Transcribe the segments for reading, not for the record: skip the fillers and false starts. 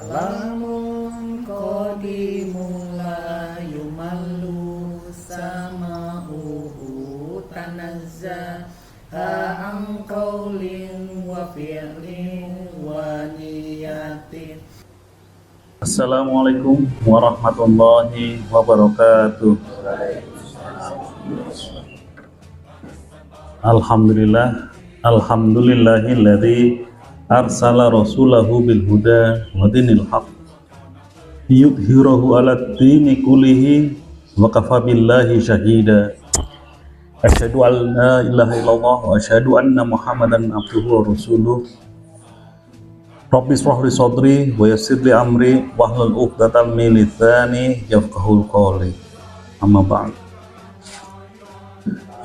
Kalamun qadimun la yumallu sama'uhu tanazzaha an qawlin wa fi'lin wa niyatin. Assalamualaikum warahmatullahi wabarakatuh. Alhamdulillahilladzi arsala rasulahu bil huda wa dinil haq yudhhirahu 'alad dini kullihi wa kafa billahi syahida. Asyhadu an la ilaha illallah wa asyhadu anna Muhammadan abduhu wa rasuluh. Rabbi shrah li sadri wa yassir li amri wahlul 'uqdatam min lisani yafqahul qawli. Amma ba'd.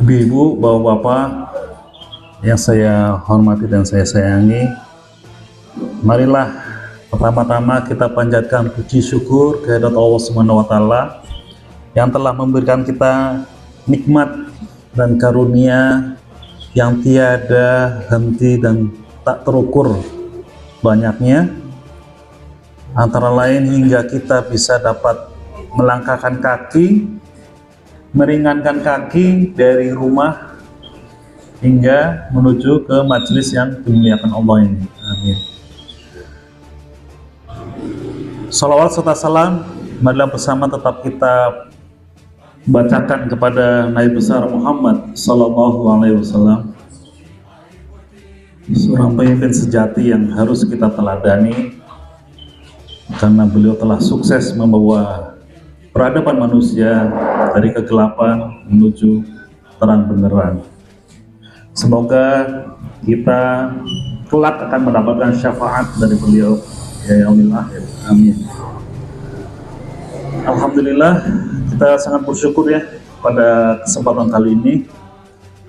Ibu-ibu, bapak-bapak yang saya hormati dan saya sayangi, marilah pertama-tama kita panjatkan puji syukur kehadirat Allah Subhanahu wa taala yang telah memberikan kita nikmat dan karunia yang tiada henti dan tak terukur banyaknya, antara lain hingga kita bisa dapat melangkahkan kaki, meringankan kaki dari rumah hingga menuju ke majelis yang dimuliakan Allah ini. Amin. Salawat serta salam marilah bersama tetap kita bacakan kepada Nabi besar Muhammad Sallallahu Alaihi Wasallam, seorang pemimpin sejati yang harus kita teladani karena beliau telah sukses membawa peradaban manusia dari kegelapan menuju terang benderang. Semoga kita kelak akan mendapatkan syafaat dari beliau ya yaumil akhir. Amin. Alhamdulillah, kita sangat bersyukur ya pada kesempatan kali ini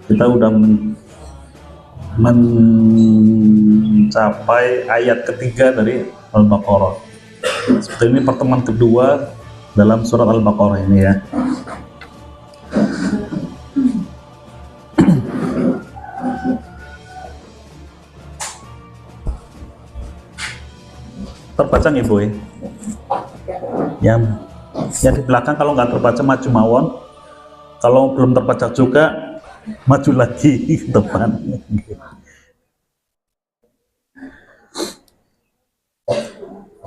kita sudah mencapai ayat ketiga dari Al-Baqarah. Seperti ini pertemuan kedua dalam surat Al-Baqarah ini ya. Terbaca nih boy. Yang di belakang kalau nggak terbaca maju mawon. Kalau belum terbaca juga maju lagi ke depan.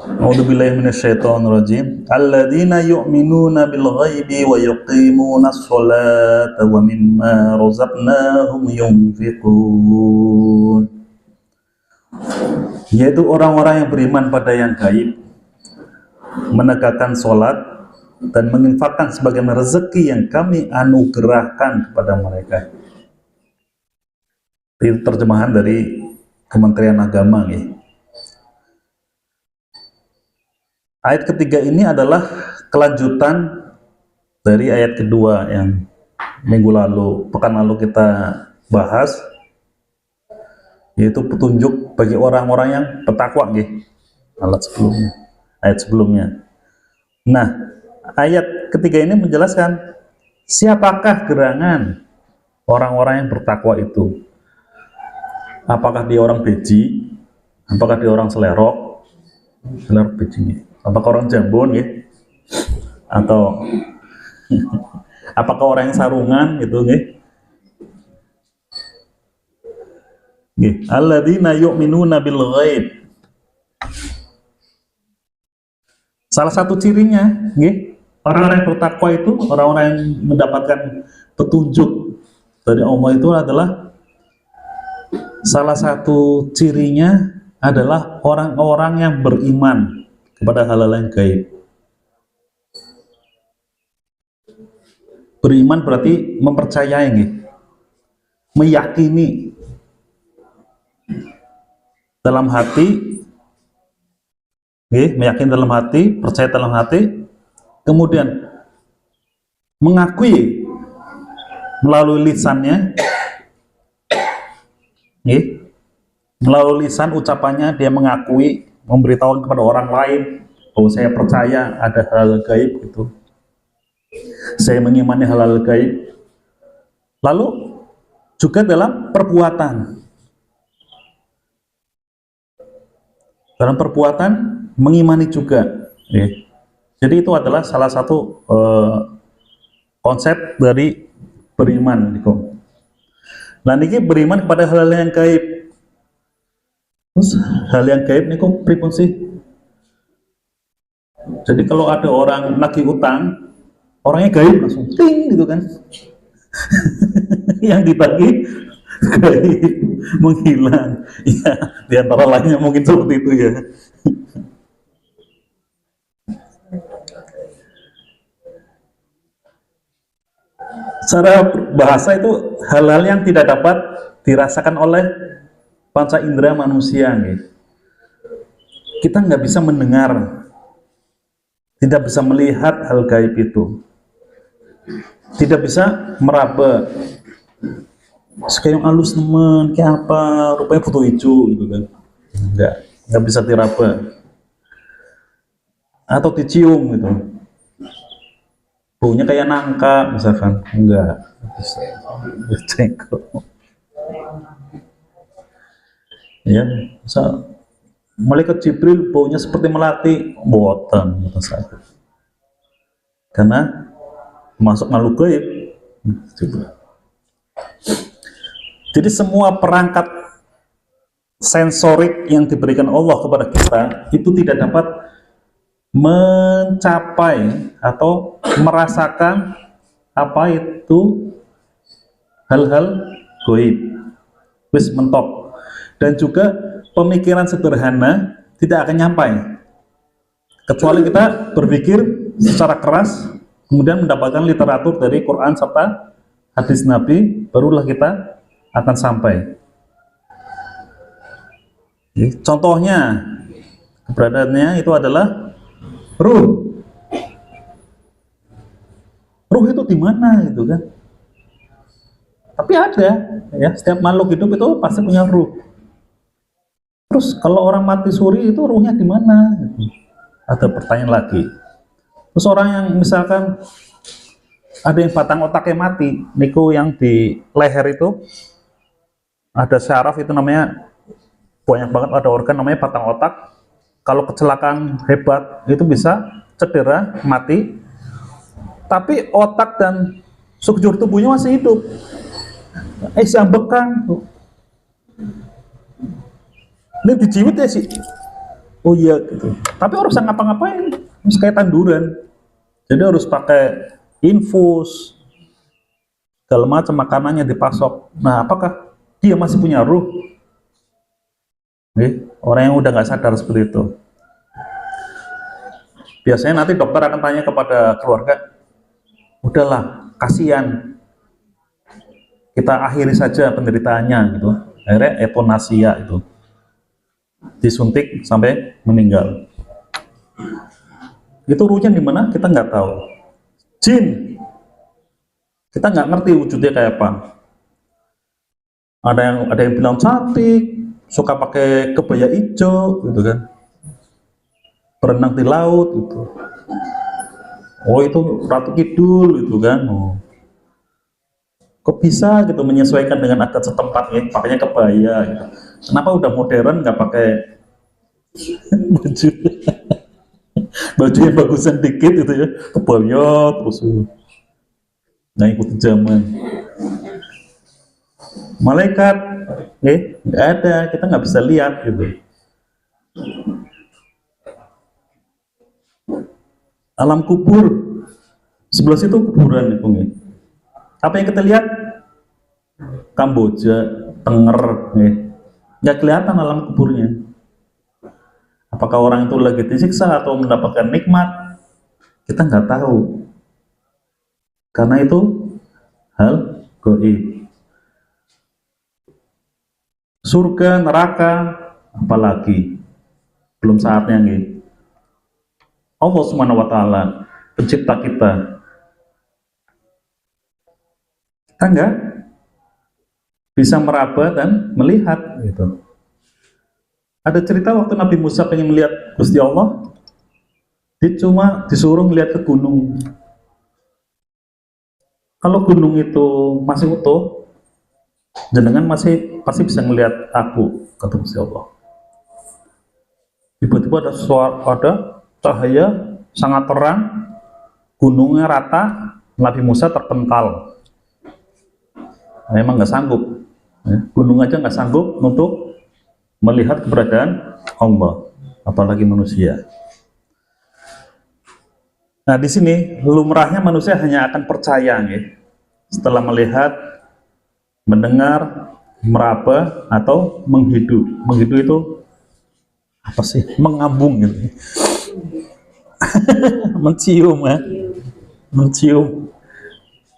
A'udzubillahi minasyaitonirrajim. Alladzina yu'minuna bil ghaibi wa yuqimunas sholata wa mimma razaqnahum yunfiqun. Yaitu orang-orang yang beriman pada yang gaib, menegakkan sholat dan menginfakkan sebagian rezeki yang kami anugerahkan kepada mereka. Itu terjemahan dari Kementerian Agama ya. Ayat ketiga ini adalah kelanjutan dari ayat kedua yang pekan lalu kita bahas, yaitu petunjuk bagi orang-orang yang bertakwa nggih. Ayat sebelumnya. Nah, ayat ketiga ini menjelaskan siapakah gerangan orang-orang yang bertakwa itu. Apakah dia orang beji? Apakah dia orang selerok beji? Apakah orang Jambon ya? Atau apakah orang yang sarungan gitu nggih? Nggih, alladzina yu'minuna bil ghaib. Salah satu cirinya nggih, orang-orang yang bertakwa itu, orang-orang yang mendapatkan petunjuk dari Allah itu adalah salah satu cirinya adalah orang-orang yang beriman kepada hal-hal yang gaib. Beriman berarti mempercayai nggih, meyakini dalam hati nggih, meyakini dalam hati, percaya dalam hati, kemudian mengakui melalui lisannya nggih, melalui lisan ucapannya dia mengakui, memberitahu kepada orang lain bahwa saya percaya ada hal gaib gitu, saya mengimani hal gaib. Lalu juga dalam perbuatan mengimani juga. Ya. Jadi itu adalah salah satu konsep dari beriman. Nah niki beriman kepada hal-hal yang gaib. Terus hal yang gaib niku pripun sih? Jadi kalau ada orang nagih utang, orangnya gaib langsung ting gitu kan. Yang ditagih gaib, menghilang. Ya, di antara lainnya mungkin seperti itu ya. Secara bahasa itu hal-hal yang tidak dapat dirasakan oleh panca indera manusia. Gitu. Kita nggak bisa mendengar, tidak bisa melihat hal gaib itu, tidak bisa meraba. Sekayang halus teman, kayak apa? Rupanya foto hijau gitu kan? Nggak bisa diraba atau dicium gitu. Baunya kayak nangka misalkan, enggak bisa. Ya, misal malaikat Jibril baunya seperti melati, boten saya. Karena masuk makhluk gaib. Jadi semua perangkat sensorik yang diberikan Allah kepada kita itu tidak dapat mencapai atau merasakan apa itu hal-hal gaib, wis mentok. Dan juga pemikiran sederhana tidak akan nyampai kecuali kita berpikir secara keras, kemudian mendapatkan literatur dari Quran serta hadis Nabi, barulah kita akan sampai. Contohnya keberadaannya itu adalah ruh. Ruh itu di mana gitu kan? Tapi ada ya, setiap makhluk hidup itu pasti punya ruh. Terus kalau orang mati suri itu ruhnya di mana? Ada pertanyaan lagi. Terus orang yang misalkan ada yang batang otaknya mati, niku yang di leher itu ada syaraf, itu namanya banyak banget, ada organ namanya batang otak. Kalau kecelakaan hebat itu bisa cedera, mati. Tapi otak dan struktur tubuhnya masih hidup. Sambekan. Ini dijiwit ya sih. Oh iya gitu. Tapi harus ngapa-ngapain, harus kayak tanduran. Jadi harus pakai infus, segala macam makanannya dipasok. Nah, apakah dia masih punya ruh? Orang yang udah nggak sadar seperti itu. Biasanya nanti dokter akan tanya kepada keluarga, udahlah, kasihan, kita akhiri saja penderitaannya gitu. Akhirnya euthanasia itu, disuntik sampai meninggal. Itu ruhnya di mana kita nggak tahu. Jin, kita nggak ngerti wujudnya kayak apa. Ada yang bilang cantik, suka pakai kebaya hijau gitu kan, berenang di laut gitu. Oh itu Ratu Kidul gitu kan. Oh. Kok bisa gitu menyesuaikan dengan adat setempat ya, pakainya kebaya gitu. Kenapa udah modern nggak pakai baju baju yang bagusan dikit gitu ya, kebaya terus nggak ikuti zaman. Malaikat nggak ada, kita nggak bisa lihat gitu. Alam kubur, sebelah situ kuburan itu. Apa yang kita lihat? Kamboja, Tenger, nggak kelihatan alam kuburnya. Apakah orang itu lagi disiksa atau mendapatkan nikmat? Kita nggak tahu. Karena itu hal gaib. Surga, neraka, apalagi belum saatnya nih. Allah Subhanahu wa Ta'ala, pencipta kita nggak bisa meraba dan melihat gitu. Ada cerita waktu Nabi Musa pengen melihat Gusti Allah, dia cuma disuruh melihat ke gunung. Kalau gunung itu masih utuh, jenengan pasti bisa melihat aku, kata Gusti Allah. Tiba-tiba ada cahaya sangat terang, gunungnya rata, Nabi Musa terpental. Memang nggak sanggup, gunung aja nggak sanggup untuk melihat keberadaan Allah, apalagi manusia. Nah, di sini lumrahnya manusia hanya akan percaya, setelah melihat, mendengar, meraba, atau menghidu. Menghidu itu apa sih? Mengambung gitu. Mencium, mencium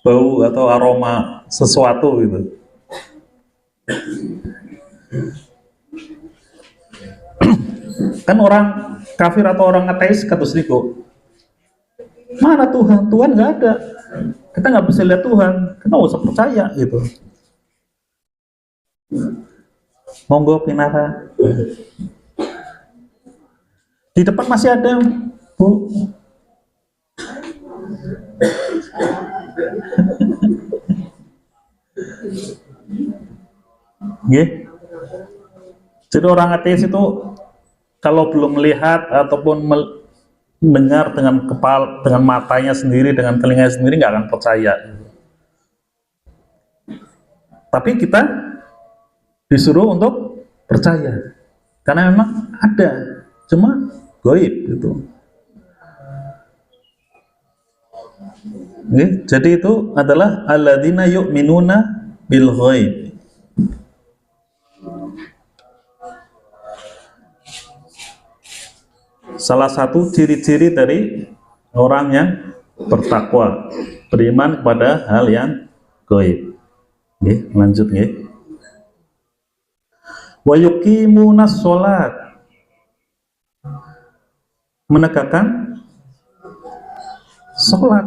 bau atau aroma sesuatu gitu. Kan orang kafir atau orang ateis kata niku, mana Tuhan? Tuhan nggak ada. Kita nggak bisa lihat Tuhan. Kita nggak usah percaya gitu. Monggo pinara. Di depan masih ada, Bu. Jadi orang ateis itu kalau belum melihat ataupun mendengar dengan kepala, dengan matanya sendiri, dengan telinganya sendiri, nggak akan percaya. Tapi kita disuruh untuk percaya, karena memang ada, cuma gaib gitu. Jadi itu adalah alladzina yu'minuna bil ghaib. Salah satu ciri-ciri dari orang yang bertakwa, beriman kepada hal yang gaib. Lanjut wa yuqimunas sholat, menegakkan sholat.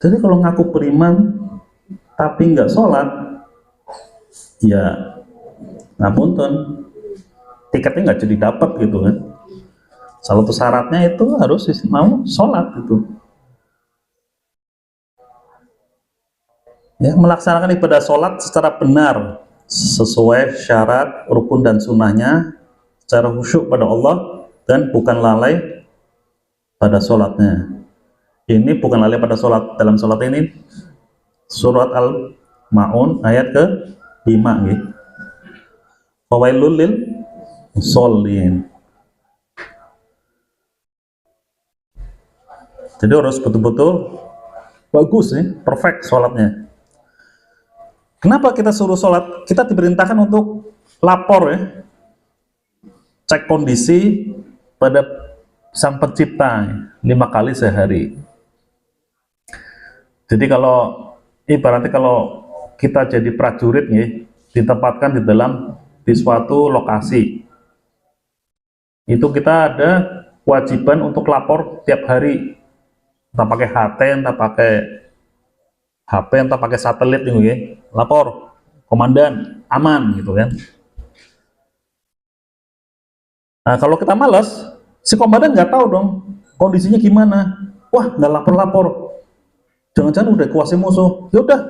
Jadi kalau ngaku beriman tapi nggak sholat, ya ngapunten, tiketnya nggak jadi dapat gitu kan. Salah satu syaratnya itu harus mau sholat gitu. Ya, melaksanakan ibadah sholat secara benar sesuai syarat, rukun dan sunnahnya, secara khusyuk pada Allah dan bukan lalai pada sholatnya. Ini bukan lalai pada sholat. Dalam sholat ini surat Al-Ma'un ayat ke-5 gitu. Fawailul lil musholin. Jadi harus betul-betul bagus perfect sholatnya. Kenapa kita suruh sholat? Kita diperintahkan untuk lapor cek kondisi pada Sang Pencipta 5 kali sehari. Jadi kalau ibaratnya kalau kita jadi prajurit ditempatkan di suatu lokasi, itu kita ada kewajiban untuk lapor tiap hari, entah pakai HT, entah pakai HP, entah pakai satelit lapor komandan aman gitu kan. Nah, kalau kita malas, si komandan nggak tahu dong kondisinya gimana. Wah, nggak lapor-lapor, jangan-jangan udah kuasai musuh. Ya udah,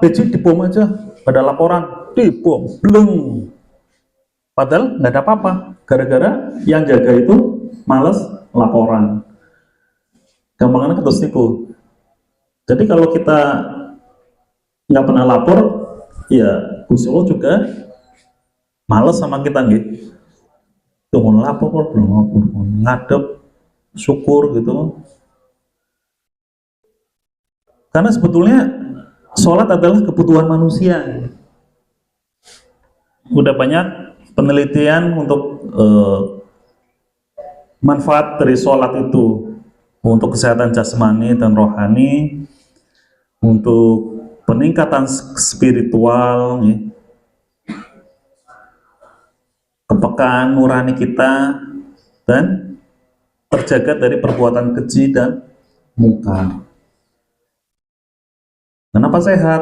beci dibom aja, pada laporan dibom, bleng. Padahal nggak ada apa-apa, gara-gara yang jaga itu males laporan. Gampangnya ketus niku. Jadi kalau kita nggak pernah lapor, ya Gusti Allah juga males sama kita tuh mau lapor, belum ngadep, syukur gitu. Karena sebetulnya sholat adalah kebutuhan manusia. Udah banyak penelitian untuk manfaat dari sholat itu untuk kesehatan jasmani dan rohani, untuk peningkatan spiritual, kepekaan nurani kita, dan terjaga dari perbuatan keji dan mungkar. Kenapa sehat?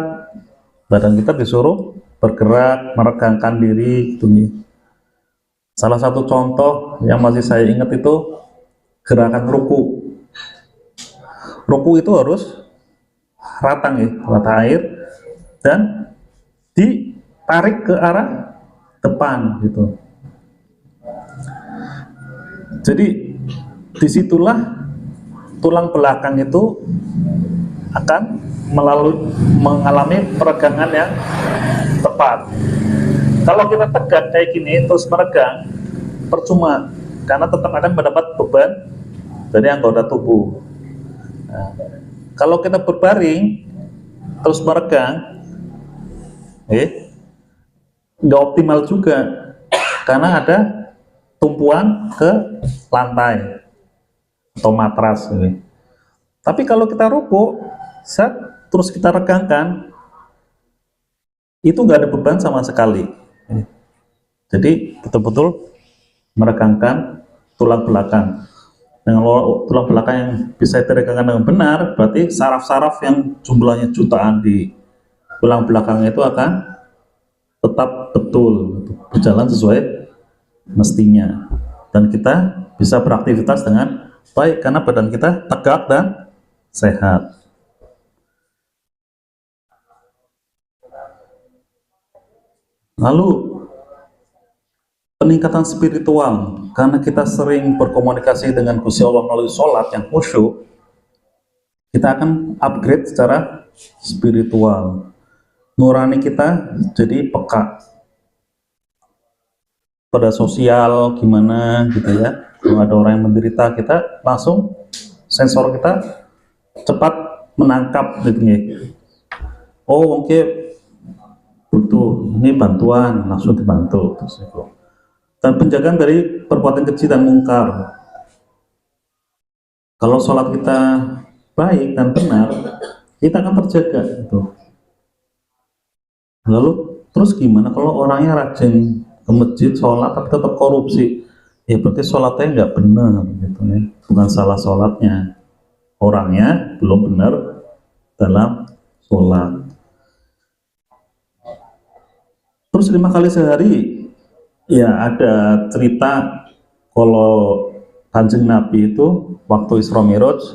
Badan kita disuruh bergerak, meregangkan diri gitu nih. Salah satu contoh yang masih saya ingat itu gerakan ruku. Ruku itu harus rata air dan tarik ke arah depan gitu. Jadi disitulah tulang belakang itu akan mengalami peregangan yang tepat. Kalau kita tegak kayak gini terus meregang, percuma, karena tetap akan mendapat beban dari anggota tubuh. Nah, kalau kita berbaring terus meregang, nggak optimal juga, karena ada tumpuan ke lantai atau matras. Tapi kalau kita ruku, terus kita regangkan, itu nggak ada beban sama sekali. Jadi betul-betul meregangkan tulang belakang. Dengan tulang belakang yang bisa diregangkan dengan benar, berarti saraf-saraf yang jumlahnya jutaan di tulang belakang itu akan tetap betul berjalan sesuai mestinya, dan kita bisa beraktivitas dengan baik karena badan kita tegak dan sehat. Lalu peningkatan spiritual, karena kita sering berkomunikasi dengan Gusti Allah melalui sholat yang khusyuk, kita akan upgrade secara spiritual. Nurani kita jadi peka pada sosial gimana gitu ya. Kalau ada orang yang menderita, kita langsung sensor kita cepat menangkap gitu ya. Oh oke, butuh ini bantuan, langsung dibantu terus itu. Dan penjagaan dari perbuatan keji dan mungkar. Kalau sholat kita baik dan benar, kita akan terjaga gitu. Lalu terus gimana kalau orangnya rajin ke masjid sholat tapi tetap korupsi? Ya berarti sholatnya nggak benar gitu ya. Bukan salah sholatnya, orangnya belum benar dalam sholat. Terus 5 kali sehari, ya ada cerita kalau Kanjeng Nabi itu waktu Isra Mi'raj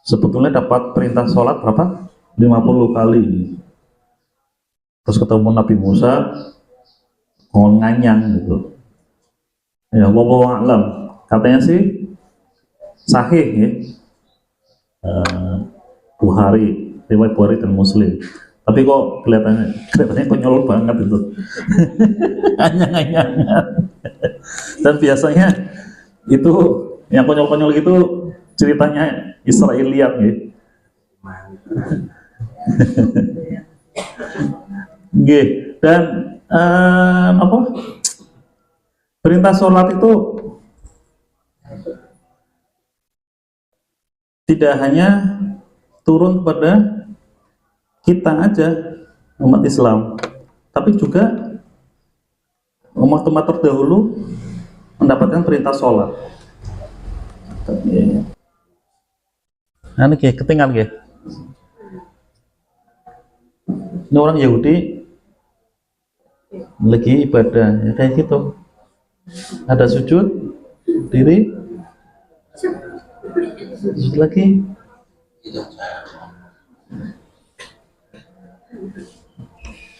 sebetulnya dapat perintah sholat berapa? 50 kali. Terus ketemu Nabi Musa nganyang gitu. Ya wallahu a'lam. Katanya sih sahih ya. Bukhari, riwayat Bukhari dan Muslim. Tapi kok kelihatannya konyol banget itu. Anyang-anyang. Dan biasanya itu yang konyol-konyol itu ceritanya Israiliyat ya. Dan apa? Perintah sholat itu tidak hanya turun kepada kita aja, umat Islam, tapi juga umat-umat terdahulu mendapatkan perintah sholat. Nah, ini ketinggalan ya. Ini orang Yahudi lagi ibadah ya kayak gitu. Ada sujud, diri, sujud lagi.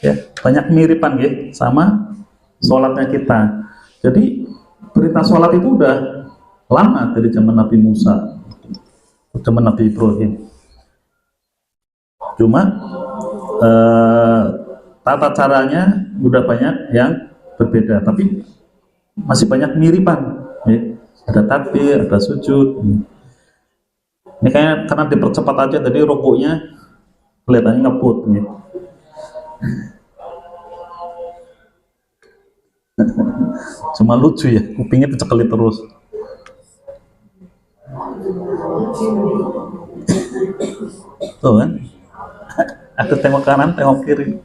Ya, banyak miripan ya sama sholatnya kita. Jadi perintah sholat itu udah lama dari zaman Nabi Musa, zaman Nabi Ibrahim. Cuma tata caranya udah banyak yang berbeda, tapi masih banyak miripan. Ya. Ada takbir, ada sujud. Ini kayaknya karena dipercepat aja, jadi rukuknya kelihatannya ngebut. Ya. Cuma lucu ya, kupingnya dicekali terus. Tuh kan, aku tengok kanan, tengok kiri.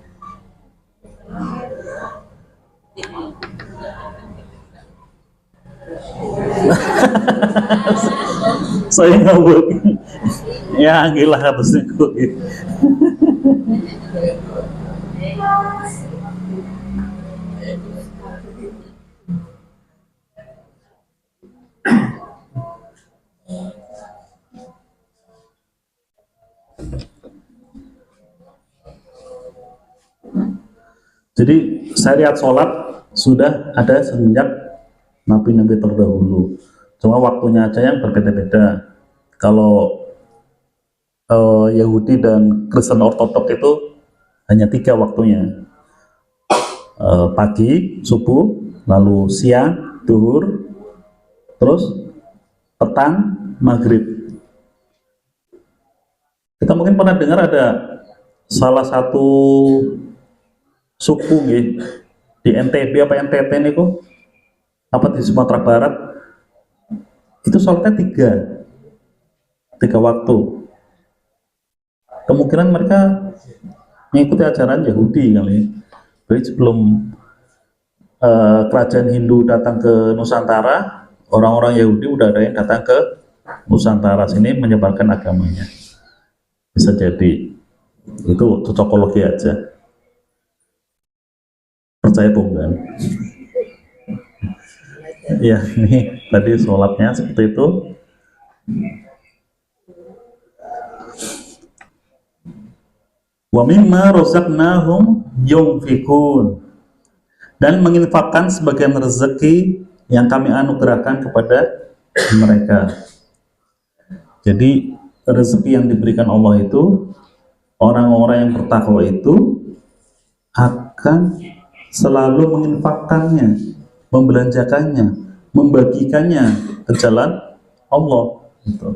Saya ngabuk. Ya gila harusnya kok gitu. Jadi syariat sholat sudah ada sejak nabi-nabi terdahulu. Cuma waktunya aja yang berbeda-beda. Kalau Yahudi dan Kristen Ortodok itu hanya 3 waktunya. Pagi, subuh, lalu siang, duhur, terus petang, maghrib. Kita mungkin pernah dengar ada salah satu suku di NTB apa NTT niku, apa di Sumatera Barat, itu sholatnya 3 waktu. Kemungkinan mereka mengikuti ajaran Yahudi kali. Jadi sebelum kerajaan Hindu datang ke Nusantara, orang-orang Yahudi udah ada yang datang ke Nusantara sini menyebarkan agamanya. Bisa jadi itu cocokologi aja, percaya bukan? Ya, ini tadi sholatnya seperti itu. Wa mimma razaqnahum yunfikun, dan menginfakkan sebagian rezeki yang kami anugerahkan kepada mereka. Jadi rezeki yang diberikan Allah itu, orang-orang yang bertakwa itu akan selalu menginfakkannya, membelanjakannya, membagikannya ke jalan Allah. Gitu.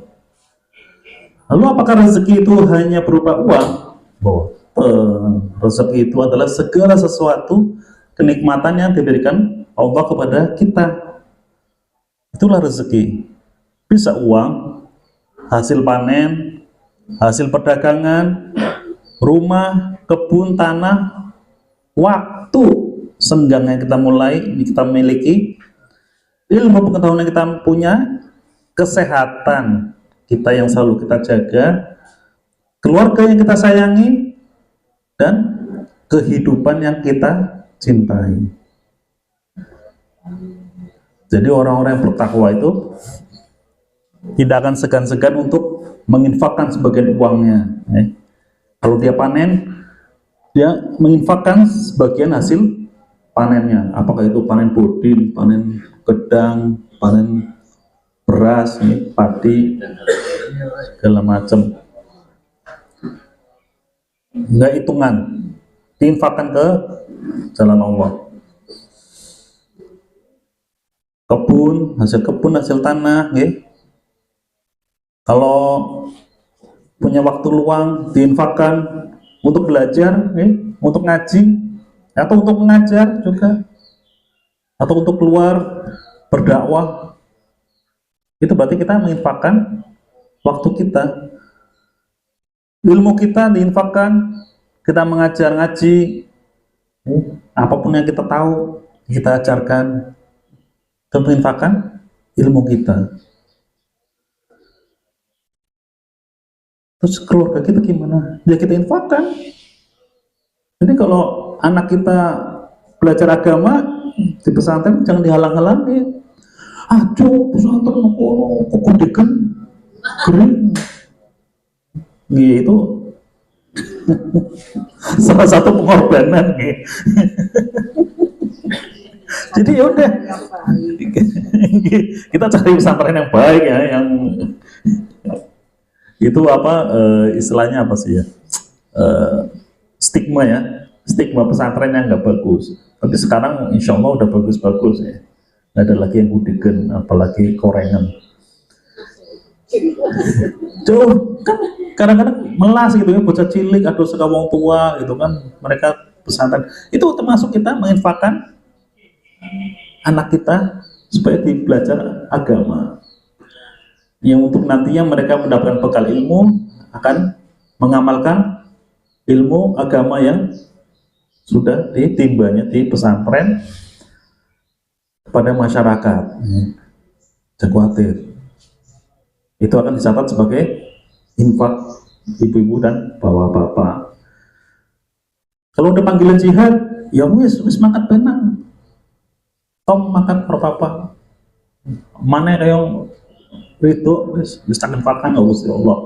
Lalu apakah rezeki itu hanya berupa uang? Rezeki itu adalah segala sesuatu kenikmatan yang diberikan Allah kepada kita. Itulah rezeki. Bisa uang, hasil panen, hasil perdagangan, rumah, kebun, tanah, waktu senggang yang kita miliki, ilmu pengetahuan yang kita punya, kesehatan kita yang selalu kita jaga, keluarga yang kita sayangi, dan kehidupan yang kita cintai. Jadi orang-orang yang bertakwa itu tidak akan segan-segan untuk menginfakkan sebagian uangnya. Kalau dia panen, dia menginfakkan sebagian hasil panennya. Apakah itu panen bodin, panen gedang, panen beras, padi, segala macam. Enggak hitungan, diinfakkan ke jalan Allah. Kebun, hasil tanah, kalau punya waktu luang diinfakkan untuk belajar, untuk ngaji, atau untuk mengajar juga, atau untuk keluar berdakwah. Itu berarti kita menginfakkan waktu kita, ilmu kita diinfakkan, kita mengajar ngaji, apapun yang kita tahu kita ajarkan, kita menginfakkan ilmu kita. Terus keluarga kita gimana? Ya kita infakkan. Jadi kalau anak kita belajar agama di pesantren jangan dihalang-halangi. Aduh, pesantren kok kudekan kering. Gitu. Salah satu pengorbanan Jadi ya udah. Kita cari pesantren yang baik ya, yang itu istilahnya apa sih ya, stigma pesantren yang nggak bagus. Tapi sekarang insya Allah udah bagus-bagus ya, nggak ada lagi yang kudigen, apalagi korengan. Jauh kan kadang-kadang melas gitu ya, bocah cilik atau suka wong tua gitu kan, mereka pesantren itu termasuk kita menginfakkan anak kita supaya belajar agama, yang untuk nantinya mereka mendapatkan bekal ilmu, akan mengamalkan ilmu agama yang sudah ditimbanya di pesantren kepada masyarakat. Jangan khawatir, itu akan dicatat sebagai infak ibu-ibu dan bapak-bapak. Kalau udah panggilan jihad, ya wis mangkat benang, tom makan apa-apa, mana yang itu bisa infakkan nggak usah Allah.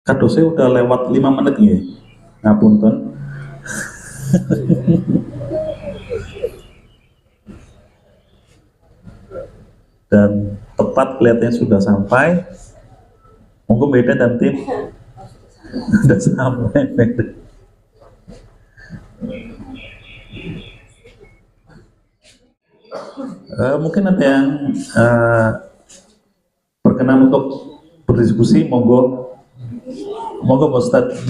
Kadosnya udah lewat 5 menit ya. Ngapunten. Dan tepat kelihatannya sudah sampai. Monggo beda dan tim sudah sampai. Mungkin ada yang berkenan untuk berdiskusi, monggo Pak Ustadz.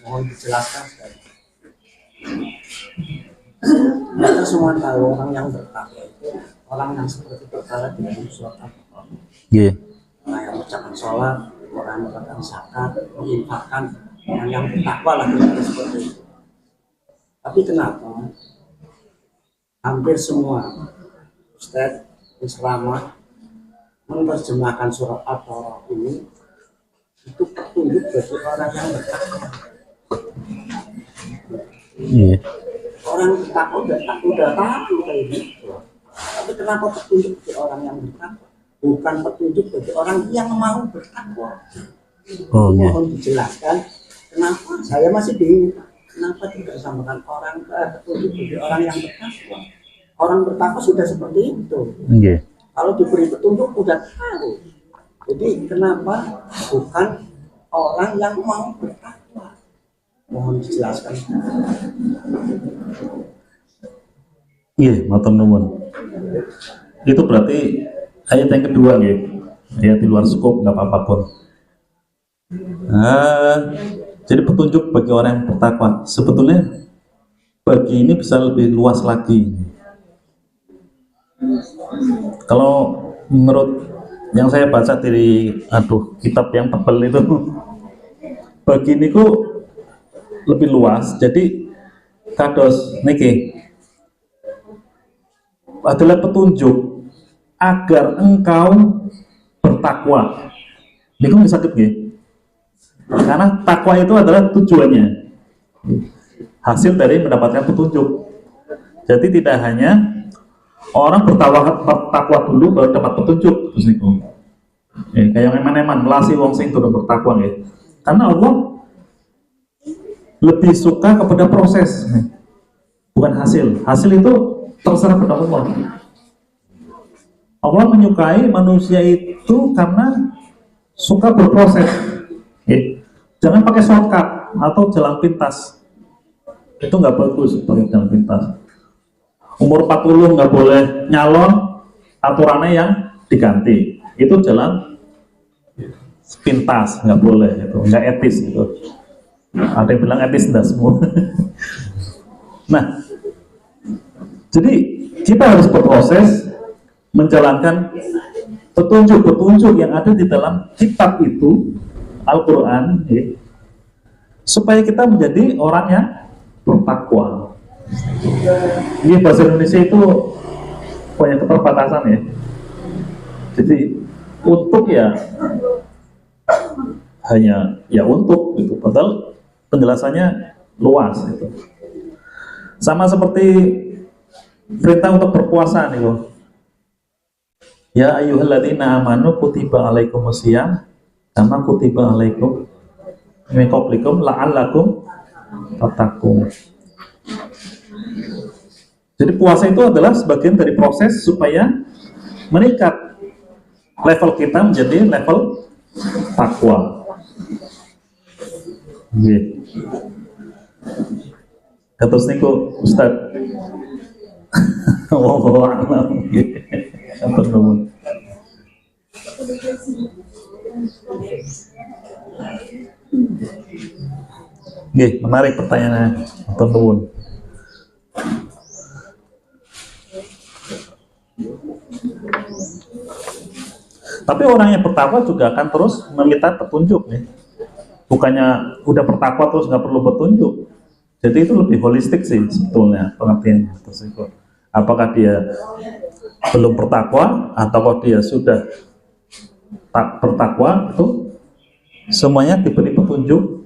Mohon dijelaskan Ustaz. Kita semua tahu orang yang bertakwa itu orang yang seperti berkala di dalam surat Al-Baqarah. Orang yang mengucapkan sholat, orang yang mengucapkan zakat, menginfakkan, orang yang bertakwa lah kita seperti itu. Tapi kenapa hampir semua Ustaz Islamah menerjemahkan surat Al-Baqarah ini itu petunjuk bagi orang yang bertakwa. Orang bertakwa udah tahu kayak gitu. Tapi kenapa petunjuk bagi orang yang bertakwa? Bukan petunjuk bagi orang yang mau bertakwa. Mohon dijelaskan kenapa saya masih bingung. Kenapa tidak disamakan orang petunjuk bagi orang yang bertakwa? Orang bertakwa sudah seperti itu. Kalau diberi petunjuk udah tahu. Jadi kenapa bukan orang yang mau bertakwa? Mohon dijelaskan. Iya, matur nuwun. Itu berarti ayat yang kedua ya. Ayat di luar skop nggak apa-apa pun. Jadi petunjuk bagi orang yang bertakwa. Sebetulnya bagi ini bisa lebih luas lagi. Kalau menurut yang saya baca dari kitab yang tebal itu, bagi ini kok lebih luas. Jadi kados niki adalah petunjuk agar engkau bertakwa. Niku bisa sakit nggih. Karena takwa itu adalah tujuannya, hasil dari mendapatkan petunjuk. Jadi tidak hanya orang bertakwa dulu baru dapat petunjuk, terus niku. Kayak eman-eman melasi wong sing durung bertakwa nggih. Karena Allah lebih suka kepada proses, bukan hasil. Hasil itu terserah pada Allah. Allah menyukai manusia itu karena suka berproses. Jangan pakai shortcut atau jalan pintas. Itu nggak bagus pakai jalan pintas. Umur 40 nggak boleh nyalon, aturannya yang diganti. Itu jalan pintas, nggak boleh, itu nggak etis gitu. Ada yang bilang etis enggak semua. Nah, jadi kita harus berproses menjalankan petunjuk-petunjuk yang ada di dalam kitab itu, Al-Quran, supaya kita menjadi orang yang bertakwa. Ini bahasa Indonesia itu banyak keterbatasan ya. Jadi untuk ya hanya ya untuk gitu, padahal penjelasannya luas itu. Sama seperti perintah untuk berpuasa nih loh. Ya ayyuhalladzina amanu kutiba alaikumusiyam kama kutiba alaikum min qablikum la'allakum tattaqun. Jadi puasa itu adalah sebagian dari proses supaya meningkat level kita menjadi level takwa. Terus niku Ustaz. Wallahu a'lam. Menarik pertanyaannya, teman-teman. Tapi orang yang bertakwa juga akan terus meminta petunjuk nih. Bukannya udah bertakwa terus nggak perlu petunjuk. Jadi itu lebih holistik sih sebetulnya pengertiannya tersebut. Apakah dia belum bertakwa atau kalau dia sudah tak bertakwa, itu semuanya diberi petunjuk